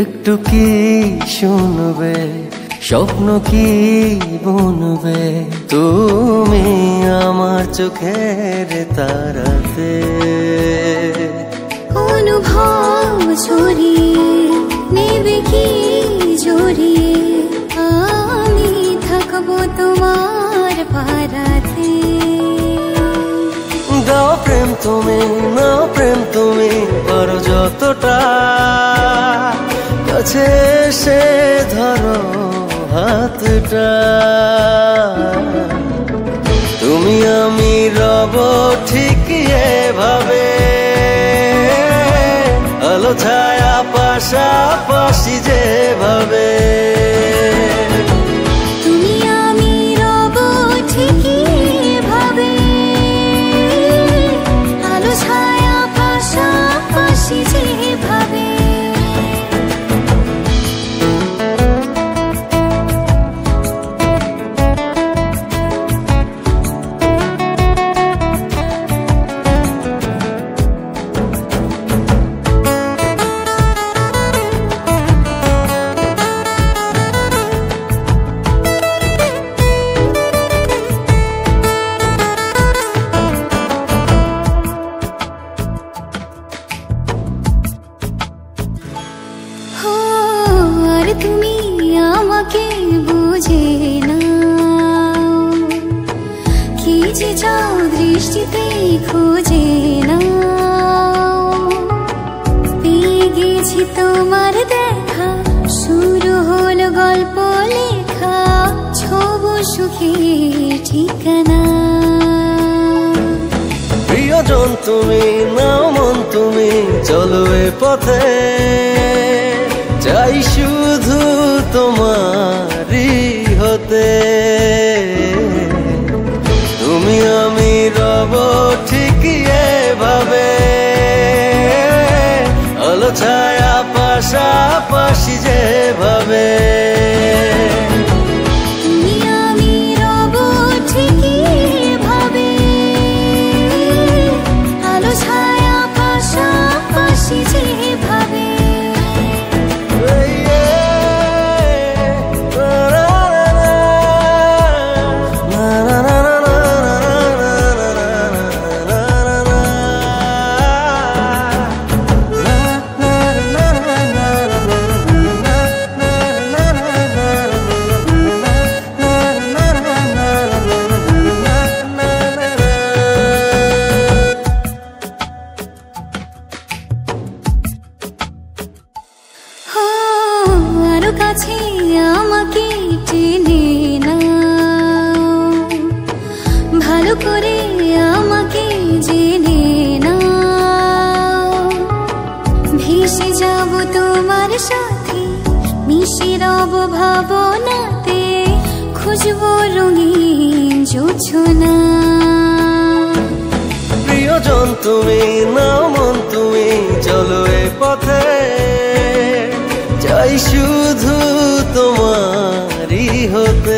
একটু কি শুনবে, স্বপ্ন কি বুনবে, তুমি আমার চোখের তারাতে। অনুভব ছড়িয়ে নেবে কি জড়িয়ে, আমি থাকবো তোমার পারাতে। দাও প্রেম তুমি, নাও প্রেম তুমি, করো যতটা, কাছে এসে ধরো হাতটা। তুমি আমি রব ঠিক এভাবে, আলো ছায়া পাশাপাশি যেভাবে। তুমি আমি রব ঠিক এভাবে, আলো ছায়া পাশাপাশি যেভাবে। তুমি আমাকে বুঝে না, কি যে চাও দৃষ্টিতে খুঁজে না। পেয়ে গেছি তোমার দেখা, শুরু হলো গল্প লেখা, ছব সুখের ঠিকানা। প্রিয়জন তুমি, নাও মন তুমি, চলো এ পথে, চাই শুধু তোমারই হতে। তুমি আমি রব ঠিক এভাবে, আলো ছায়া পাশাপাশি যেভাবে। তুমি আমি রব ঠিক এভাবে, আলো ছায়া পাশাপাশি যেভাবে। আরো কাছে আমাকে টেনে নাও, ভালো করে আমাকে জেনে নাও। ভেসে যাব তোমার সাথে, মিশে রব ভাবনাতে, খুঁজবো রঙিন জোছনা। প্রিয়জন তুমি, নাও মন তুমি, চলো এ পথে, চাই শুধু তোমারই হতে।